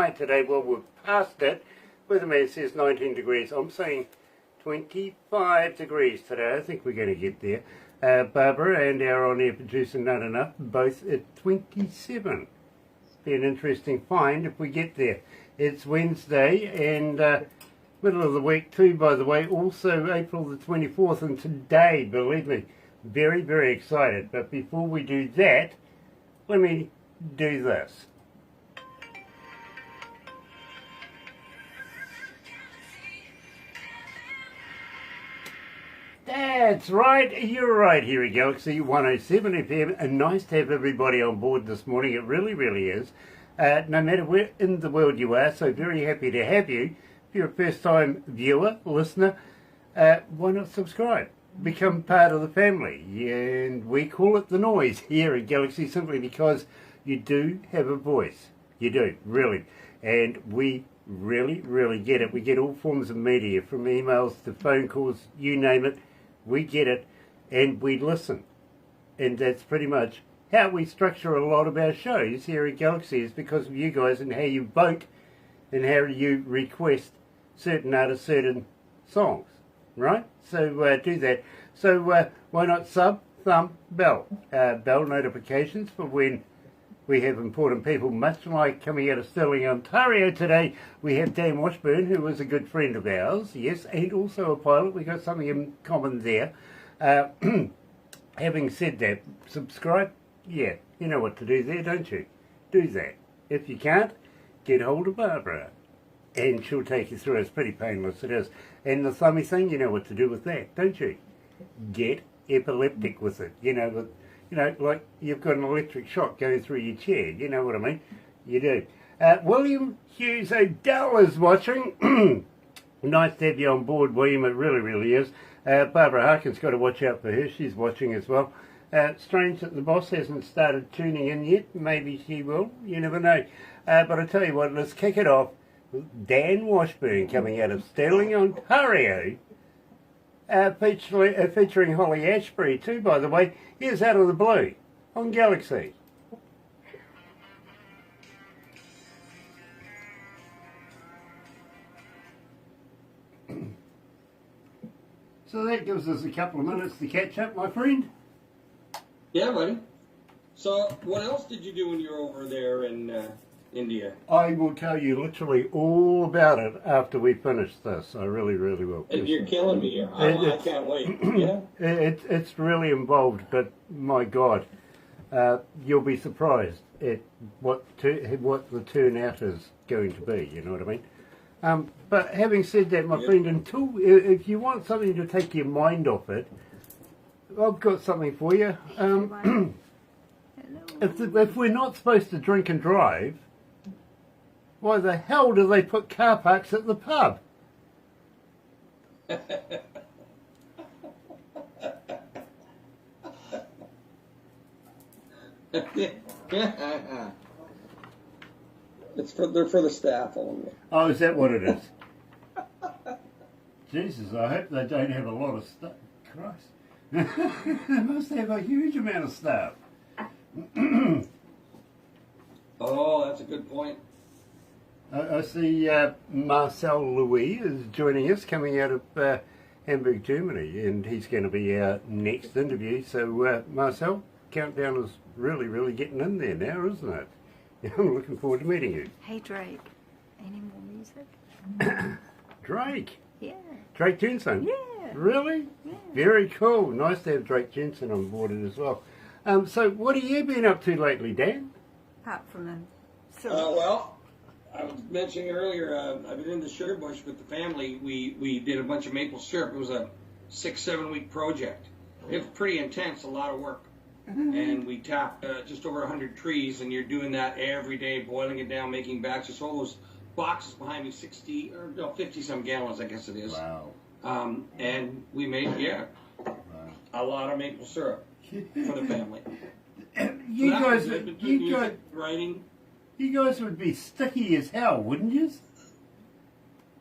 high today. Well, we're past it. Weatherman says 19 degrees. I'm saying 25 degrees today. I think we're going to get there. Barbara and our on-air producer, Not Enough, both at 27. Be an interesting find if we get there. It's Wednesday and middle of the week too, by the way. Also April the 24th, and today, believe me, very, very excited. But before we do that, let me do this. That's right, you're right here at Galaxy 107 FM, and nice to have everybody on board this morning. It really, really is. No matter where in the world you are, so very happy to have you. If you're a first-time viewer, listener, why not subscribe? Become part of the family. And we call it the noise here at Galaxy simply because you do have a voice. You do, really. And we really, really get it. We get all forms of media, from emails to phone calls, you name it. We get it, and we listen. And that's pretty much how we structure a lot of our shows here at Galaxy, is because of you guys and how you vote and how you request certain artists, certain songs, right? So do that. So why not sub, thumb, bell? Bell notifications for when we have important people, much like coming out of Stirling, Ontario today. We have Dan Washburn, who is a good friend of ours, yes, and also a pilot. We've got something in common there. Having said that, subscribe. Yeah, you know what to do there, don't you? Do that. If you can't, get hold of Barbara, and she'll take you through. It's pretty painless, it is. And the thummy thing, you know what to do with that, don't you? Get epileptic with it. You know, like you've got an electric shock going through your chair. You know what I mean? You do. William Hughes O'Dell is watching. Nice to have you on board, William. It really, really is. Barbara Harkin's got to watch out for her. She's watching as well. Strange that the boss hasn't started tuning in yet. Maybe she will. You never know. But I tell you what, let's kick it off with Dan Washburn coming out of Stirling, Ontario. Featuring Holly Ashbury too, by the way. Here's Out of the Blue on Galaxy. So that gives us a couple of minutes to catch up, my friend. Yeah, buddy. So what else did you do when you were over there in India? I will tell you literally all about it after we finish this. I really, really will. And you're killing me here. I can't wait. Yeah. It's really involved, but my God, you'll be surprised at what the turnout is going to be. You know what I mean? But having said that, my friend, if you want something to take your mind off it, I've got something for you. If we're not supposed to drink and drive, why the hell do they put car parks at the pub? They're for the staff only. Oh, is that what it is? Jesus, I hope they don't have a lot of stuff. Christ. They must have a huge amount of staff. Oh, that's a good point. I see Marcel Louis is joining us, coming out of Hamburg, Germany, and he's going to be our next interview. So, Marcel, countdown is really, really getting in there now, isn't it? I'm looking forward to meeting you. Hey, Drake. Any more music? Drake? Yeah. Drake Jensen? Yeah. Really? Yeah. Very cool. Nice to have Drake Jensen on board as well. So, what have you been up to lately, Dan? Apart from the well, I was mentioning earlier, I've been in the sugar bush with the family. We did a bunch of maple syrup. It was a 6-7 week project. It was pretty intense, a lot of work. And we tapped just over 100 trees, and you're doing that every day, boiling it down, making batches. So all those boxes behind me, 50-some gallons, I guess it is. Wow. And we made, a lot of maple syrup for the family. You guys would be sticky as hell, wouldn't you?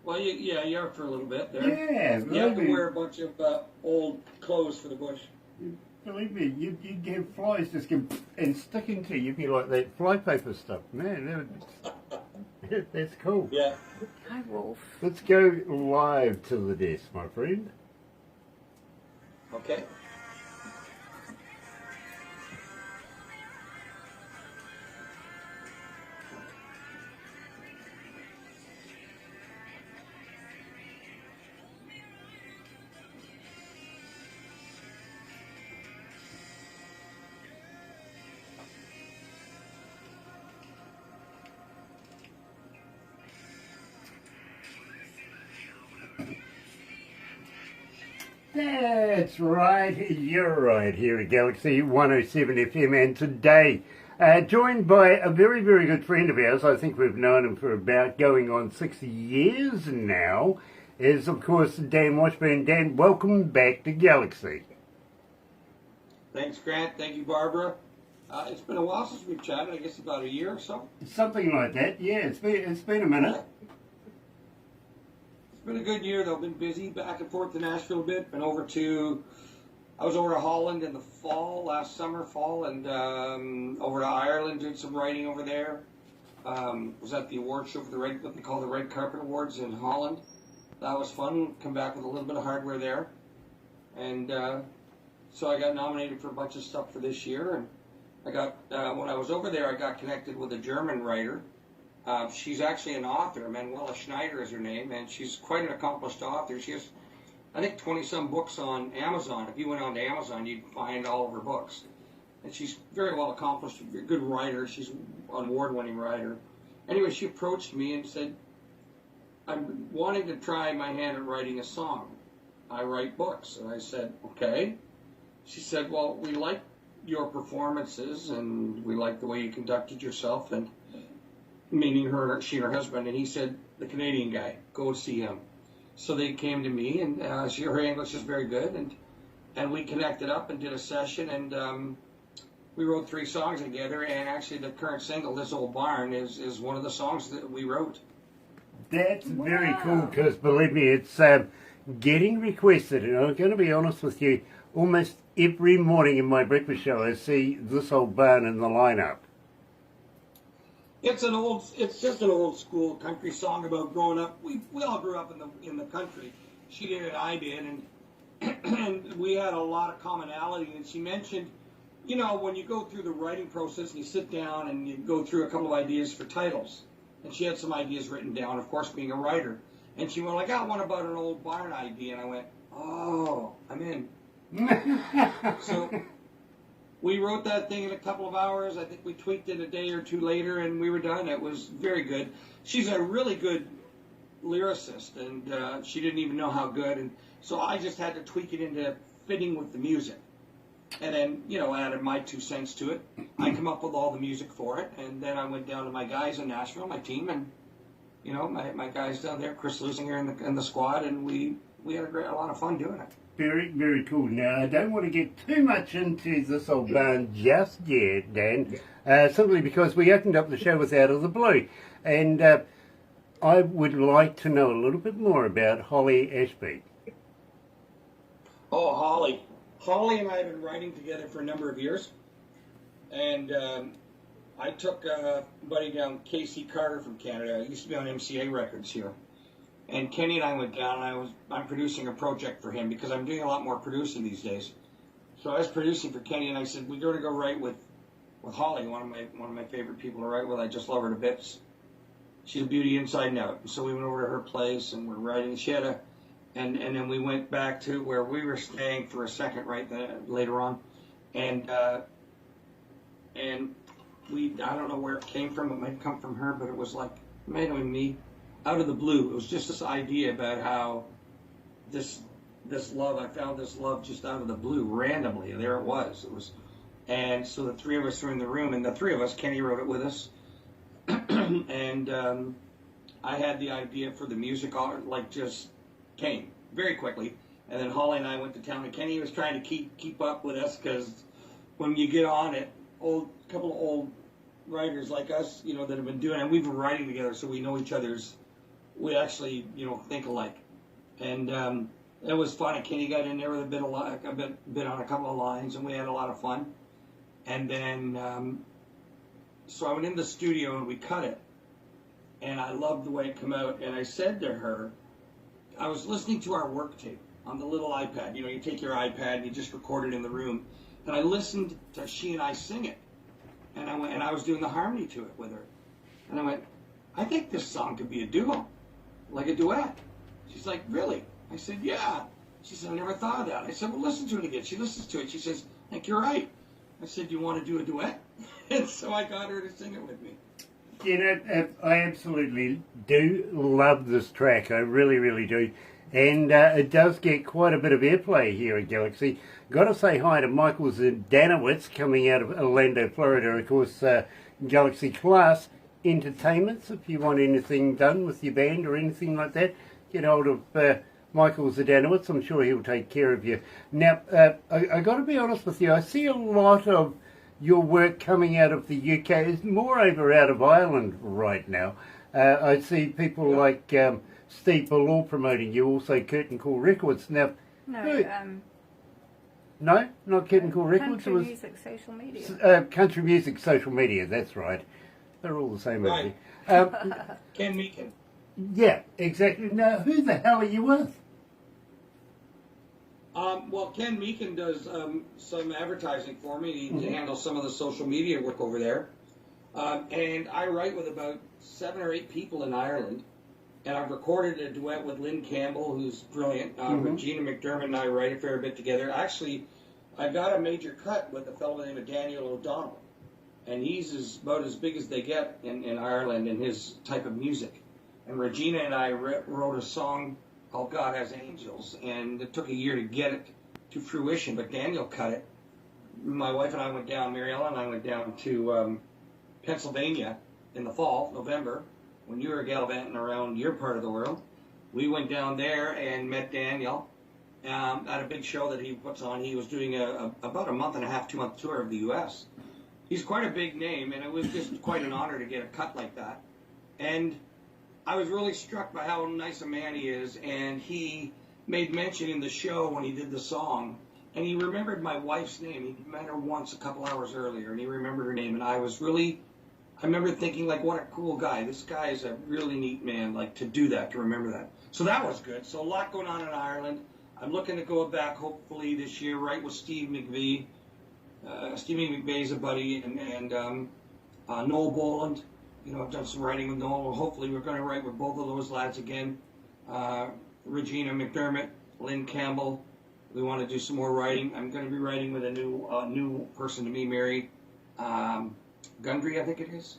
Well, you are for a little bit there. Yeah, you have to wear a bunch of old clothes for the bush. Believe me, you'd have flies just go and stick into you. You'd be like that flypaper stuff. Man, That's cool. Yeah. Hi, Wolf. Let's go live to the desk, my friend. Okay. That's right, you're right here at Galaxy 107 FM, and today joined by a very, very good friend of ours. I think we've known him for about going on 6 years now, is of course Dan Washburn. Dan, welcome back to Galaxy. Thanks, Grant. Thank you, Barbara. It's been a while since we've chatted, I guess about a year or so. Something like that, yeah, it's been a minute. It's been a good year, though. Been busy, back and forth to Nashville a bit. I was over to Holland in the last summer, and over to Ireland, did some writing over there. Was at the award show for what they call the Red Carpet Awards in Holland. That was fun. Come back with a little bit of hardware there. And so I got nominated for a bunch of stuff for this year. And I got, when I was over there, I got connected with a German writer. She's actually an author. Manuela Schneider is her name, and she's quite an accomplished author. She has, I think, 20-some books on Amazon. If you went on to Amazon, you'd find all of her books. And she's very well accomplished, a good writer. She's an award-winning writer. Anyway, she approached me and said, I'm wanting to try my hand at writing a song. I write books. And I said, okay. She said, well, we like your performances, and we like the way you conducted yourself, and meaning she and her husband, and he said, the Canadian guy, go see him. So they came to me, and her English is very good, and we connected up and did a session, and we wrote 3 songs together, and actually the current single, This Old Barn, is one of the songs that we wrote. That's very cool, because believe me, it's getting requested, and I'm going to be honest with you, almost every morning in my breakfast show I see This Old Barn in the lineup. It's just an old school country song about growing up. We all grew up in the country. She did it, I did, and we had a lot of commonality. And she mentioned, you know, when you go through the writing process and you sit down and you go through a couple of ideas for titles, and she had some ideas written down, of course, being a writer. And she went, I got one about an old barn idea, and I went, oh, I'm in. So we wrote that thing in a couple of hours. I think we tweaked it a day or 2 later, and we were done. It was very good. She's a really good lyricist, and she didn't even know how good. And so I just had to tweak it into fitting with the music. And then, you know, added my 2 cents to it. I come up with all the music for it, and then I went down to my guys in Nashville, my team, and, you know, my guys down there, Chris Lusinger in the squad, and we had a lot of fun doing it. Very, very cool. Now, I don't want to get too much into This Old Barn just yet, Dan, simply because we opened up the show with Out of the Blue. And I would like to know a little bit more about Holly Ashby. Oh, Holly. Holly and I have been writing together for a number of years. And I took a buddy down, Casey Carter from Canada. He used to be on MCA Records here. And Kenny and I went down, and I'm producing a project for him because I'm doing a lot more producing these days. So I was producing for Kenny, and I said, we're going to go write with Holly, one of my favorite people to write with. I just love her to bits. She's a beauty inside and out. So we went over to her place, and we're writing. She had and then we went back to where we were staying for a second later on. And I don't know where it came from. It might come from her, but it was like, made it with me. Out of the blue, it was just this idea about how this love, I found this love just out of the blue, randomly. There it was. And so the 3 of us were in the room, and the 3 of us, Kenny wrote it with us, and I had the idea for the music, like, just came very quickly. And then Holly and I went to town, and Kenny was trying to keep up with us, because when you get on it, couple of old writers like us, you know, that have been doing it, and we've been writing together, so we know each other's. We actually, you know, think alike, and it was fun. And Kenny got in there with a bit on a couple of lines, and we had a lot of fun. And then, so I went in the studio and we cut it, and I loved the way it came out. And I said to her, I was listening to our work tape on the little iPad. You know, you take your iPad and you just record it in the room. And I listened to she and I sing it. And I went, and I was doing the harmony to it with her. And I went, I think this song could be a duo, like a duet. She's like, really? I said, yeah. She said, I never thought of that. I said, well, listen to it again. She listens to it. She says, I think you're right. I said, do you want to do a duet? And so I got her to sing it with me. You know, I absolutely do love this track. I really, really do. And it does get quite a bit of airplay here at Galaxy. Got to say hi to Michael Zdanowitz coming out of Orlando, Florida. Of course, Galaxy Class Entertainments. If you want anything done with your band or anything like that, get hold of Michael Zdanowitz. I'm sure he'll take care of you. Now, I got to be honest with you. I see a lot of your work coming out of the UK. It's more over out of Ireland right now. I see people like Steve Ballor promoting you, also Curtain Call Records. Now, no, not Curtain Call Records. Country Music Social Media. Country Music Social Media, that's right. They're all the same. Right. Ken Meakin. Yeah, exactly. Now, who the hell are you with? Well, Ken Meakin does some advertising for me. He handles some of the social media work over there. And I write with about 7 or 8 people in Ireland. And I've recorded a duet with Lynn Campbell, who's brilliant. Regina McDermott and I write a fair bit together. Actually, I got a major cut with a fellow by the name of Daniel O'Donnell. And he's about as big as they get in Ireland in his type of music. And Regina and I wrote a song called God Has Angels, and it took a year to get it to fruition, but Daniel cut it. My wife and I went down, Mary Ellen and I went down to Pennsylvania in the fall, November, when you were gallivanting around your part of the world. We went down there and met Daniel at a big show that he puts on. He was doing about a month and a half, 2-month tour of the U.S. He's quite a big name, and it was just quite an honor to get a cut like that. And I was really struck by how nice a man he is, and he made mention in the show when he did the song, and he remembered my wife's name. He met her once a couple hours earlier, and he remembered her name, and I remember thinking, like, what a cool guy. This guy is a really neat man, like, to do that, to remember that. So that was good. So a lot going on in Ireland. I'm looking to go back, hopefully, this year, right with Steve McVie. Stevie McVeigh's a buddy, and Noel Boland. You know, I've done some writing with Noel. Hopefully we're going to write with both of those lads again. Regina McDermott, Lynn Campbell. We want to do some more writing. I'm going to be writing with a new person to me, Mary Gundry, I think it is.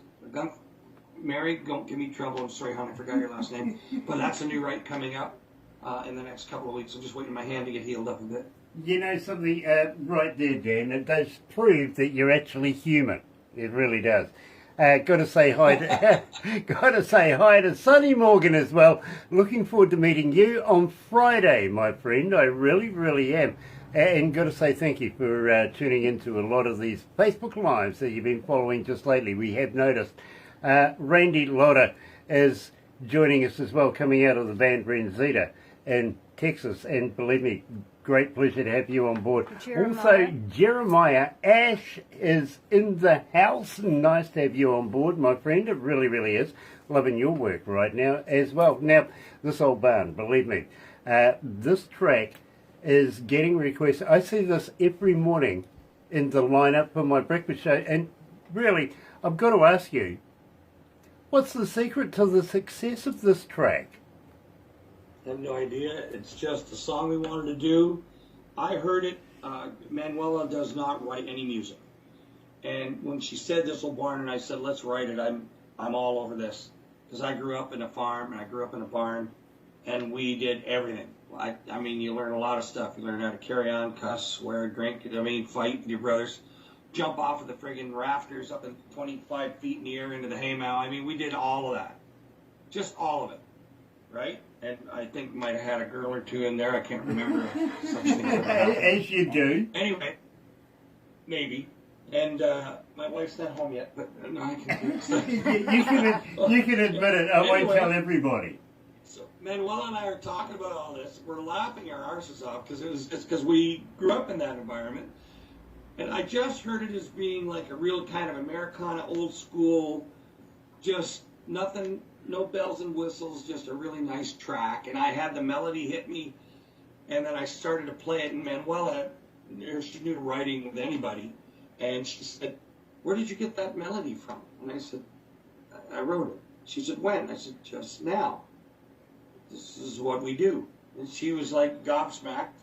Mary, don't give me trouble. I'm sorry, hon, I forgot your last name. But that's a new write coming up in the next couple of weeks. I'm just waiting my hand to get healed up a bit. You know something right there, Dan, it does prove that you're actually human. It really does. Got to say hi to Sonny Morgan as well. Looking forward to meeting you on Friday, my friend. I really, really am. And got to say thank you for tuning into a lot of these Facebook Lives that you've been following just lately. We have noticed Randy Lotta is joining us as well, coming out of the band Renzita in Texas. And believe me, great pleasure to have you on board. Also, Jeremiah Ash is in the house. Nice to have you on board, my friend. It really, really is. Loving your work right now as well. Now, this old barn, believe me, this track is getting requests. I see this every morning in the lineup for my breakfast show. And really, I've got to ask you, what's the secret to the success of this track? I have no idea. It's just a song we wanted to do. I heard it. Manuela does not write any music. And when she said this old barn, and I said, let's write it, I'm all over this. Because I grew up in a farm, and I grew up in a barn, and we did everything. I mean, you learn a lot of stuff. You learn how to carry on, cuss, swear, drink, fight with your brothers, jump off of the friggin' rafters up in 25 feet in the air into the haymow. I mean, we did all of that. Just all of it. Right? And I think might have had a girl or two in there. I can't remember such thing. As you do. Anyway, maybe. And my wife's not home yet, but no, I can do it. You can admit it. I won't tell everybody. So Manuela and I are talking about all this. We're laughing our arses off because it's because we grew up in that environment. And I just heard it as being like a real kind of Americana, old school, just nothing no bells and whistles, just a really nice track. And I had the melody hit me, and then I started to play it. And Manuela, she knew writing with anybody, and she said, "Where did you get that melody from?" And I said, "I wrote it." She said, "When?" I said, "Just now. This is what we do." And she was like gobsmacked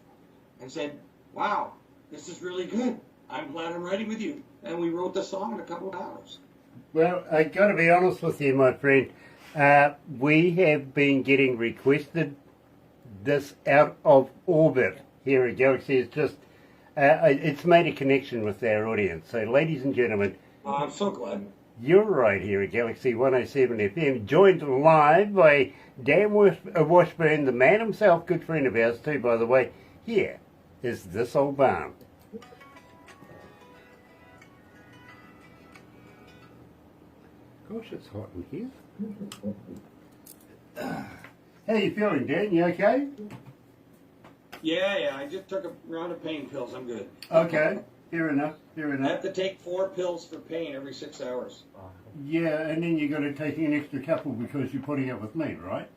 and said, "Wow, this is really good. I'm glad I'm writing with you." And we wrote the song in a couple of hours. Well, I got to be honest with you, my friend. We have been getting requested this out of orbit here at Galaxy. It's just, it's made a connection with our audience. So, ladies and gentlemen, I'm so glad. You're right here at Galaxy 107 FM, joined live by Dan Washburn, the man himself, good friend of ours too, by the way. Here is This Old Barn. Gosh, it's hot in here. How you feeling, Dan? You okay? Yeah, I just took a round of pain pills. I'm good. Okay, fair enough. I have to take 4 pills for pain every 6 hours. Yeah, and then you got to take an extra couple because you're putting up with me, right?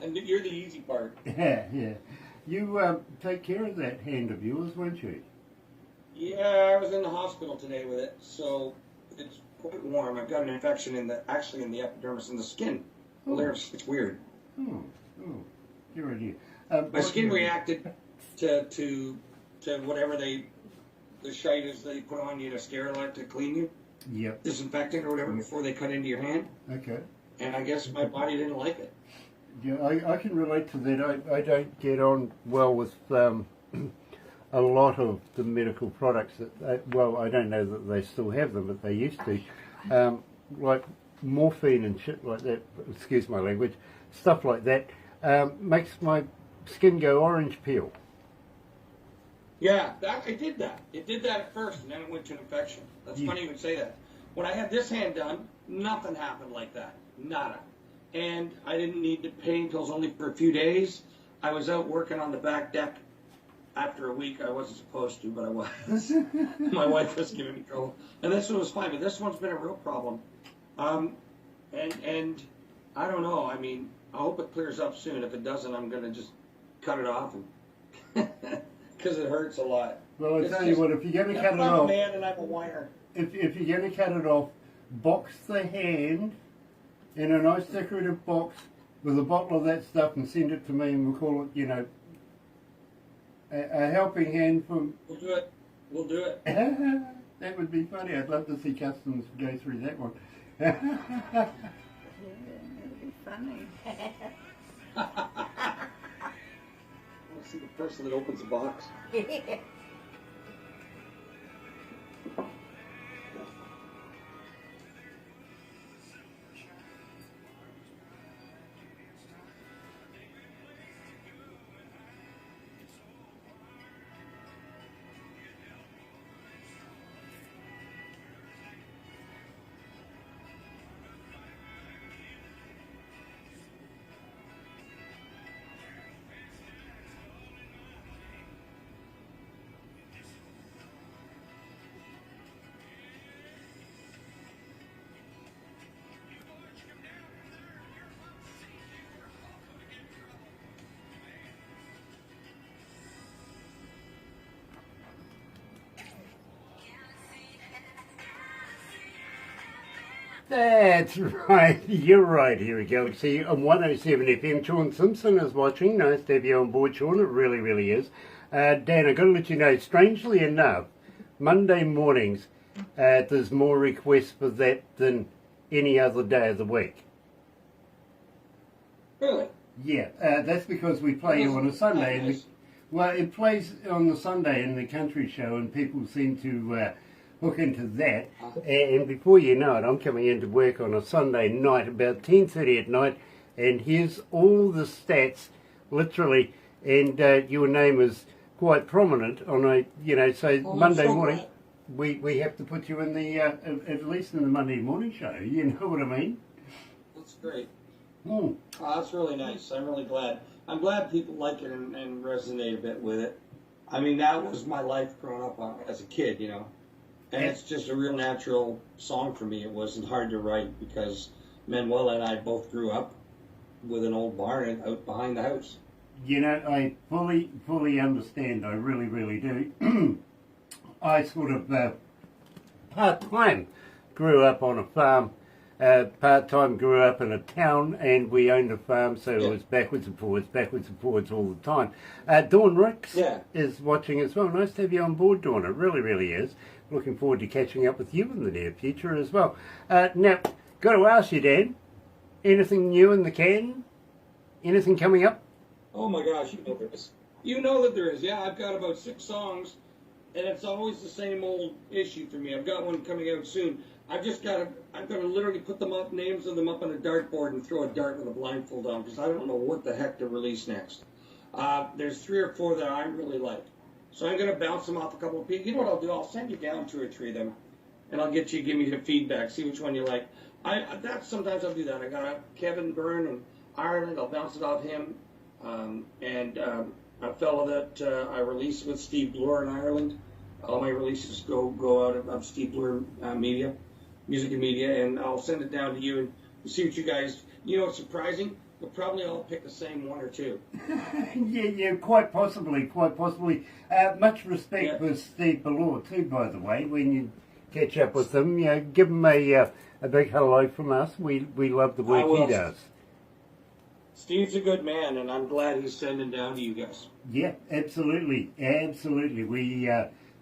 And you're the easy part. Yeah. You take care of that hand of yours, won't you? Yeah, I was in the hospital today with it, so it's quite warm. I've got an infection in the epidermis in the skin. Well, it's weird. Oh, dear idea. My skin reacted to whatever the shite is they put on you to sterilise, to clean you. Yep. Disinfectant or whatever before they cut into your hand. Okay. And I guess my body didn't like it. Yeah, I can relate to that. I don't get on well with a lot of the medical products that, I don't know that they still have them, but they used to. Like morphine and shit like that, excuse my language, stuff like that, makes my skin go orange peel. Yeah, I did that. It did that at first, and then it went to an infection. That's funny you would say that. When I had this hand done, nothing happened like that. Nada. And I didn't need the pain pills only for a few days. I was out working on the back deck after a week. I wasn't supposed to, but I was. My wife was giving me trouble. And this one was fine, but this one's been a real problem. And I don't know. I mean, I hope it clears up soon. If it doesn't, I'm going to just cut it off because it hurts a lot. Well, I tell you what, if you're going to cut it off, I'm a man and I'm a whiner. If you're going to cut it off, box the hand in a nice decorative box with a bottle of that stuff and send it to me, and we'll call it, a helping hand from... We'll do it. We'll do it. That would be funny. I'd love to see customs go through that one. Yeah, it'd be funny. Let's see the person that opens the box. That's right. You're right here at Galaxy on 107 FM. Sean Simpson is watching. Nice to have you on board, Sean. It really, really is. Dan, I've got to let you know, strangely enough, Monday mornings, there's more requests for that than any other day of the week. Really? Yeah, that's because we play on a Sunday. Well, it plays on the Sunday in the country show, and people seem to hook into that. And before you know it, I'm coming into work on a Sunday night, about 10:30 at night, and here's all the stats, literally, and your name is quite prominent on a, so Monday morning, we have to put you in the, at least in the Monday morning show, you know what I mean? That's great. Mm. Oh, that's really nice. I'm really glad. I'm glad people like it and resonate a bit with it. I mean, that was my life growing up as a kid, And it's just a real natural song for me. It wasn't hard to write because Manuela and I both grew up with an old barn out behind the house. You know, I fully understand. I really do. I sort of part-time grew up on a farm. Part-time grew up in a town, and we owned a farm, so it was backwards and forwards all the time. Dawn Ricks is watching as well. Nice to have you on board, Dawn. It really is. Looking forward to catching up with you in the near future as well. Now, got to ask you, Dan, anything new in the can? Anything coming up? Oh my gosh, you know there is. You know that there is. Yeah, I've got about 6 songs, and it's always the same old issue for me. I've got one coming out soon. I've got to literally put them up, names of them up on a dartboard and throw a dart with a blindfold on, because I don't know what the heck to release next. There's 3 or 4 that I really like. So I'm going to bounce them off a couple of people. You know what I'll do? I'll send you down 2 or 3 of them, and I'll get you, give me the feedback, see which one you like. Sometimes I'll do that. I got Kevin Byrne in Ireland. I'll bounce it off him. And a fellow that I released with Steve Bloor in Ireland. All my releases go out of Steve Bloor Music and Media, and I'll send it down to you and see what you guys. You know, it's surprising. We'll probably all pick the same 1 or 2. yeah, quite possibly. Much respect for Steve Bloor too, by the way. When you catch up with him, you know, give him a big hello from us. We love the work he does. Steve's a good man, and I'm glad he's sending down to you guys. Yeah, absolutely.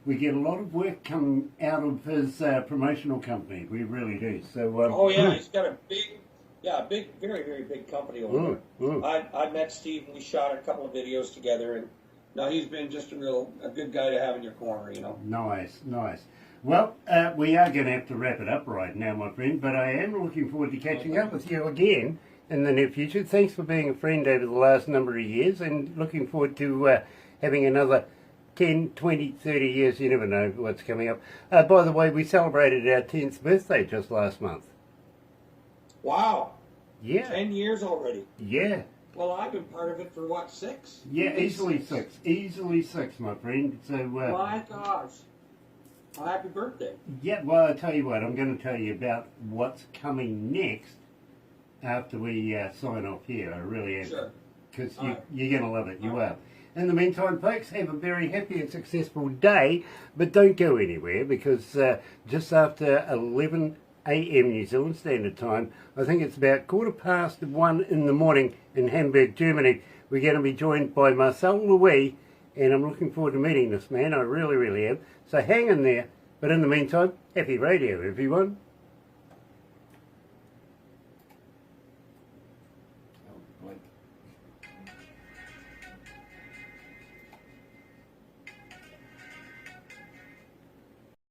We get a lot of work coming out of his promotional company. We really do. So. He's got a very big company over there. I met Steve and we shot a couple of videos together, and now he's been just a good guy to have in your corner, you know. Nice. Well, we are going to have to wrap it up right now, my friend. But I am looking forward to catching up with you again in the near future. Thanks for being a friend over the last number of years, and looking forward to having another 10, 20, 30 years. You never know what's coming up. By the way, we celebrated our 10th birthday just last month. Wow. Yeah. 10 years already. Yeah. Well, I've been part of it for, 6? Yeah, easily 6. Easily 6, my friend. So. My gosh. Well, happy birthday. Yeah, well, I'll tell you what, I'm going to tell you about what's coming next after we sign off here. I really am. Sure. Because you're going to love it. You are. In the meantime, folks, have a very happy and successful day, but don't go anywhere, because just after 11 a.m. New Zealand Standard Time, I think it's about 1:15 in the morning in Hamburg, Germany, we're going to be joined by Marcel Louis, and I'm looking forward to meeting this man. I really am. So hang in there. But in the meantime, happy radio, everyone.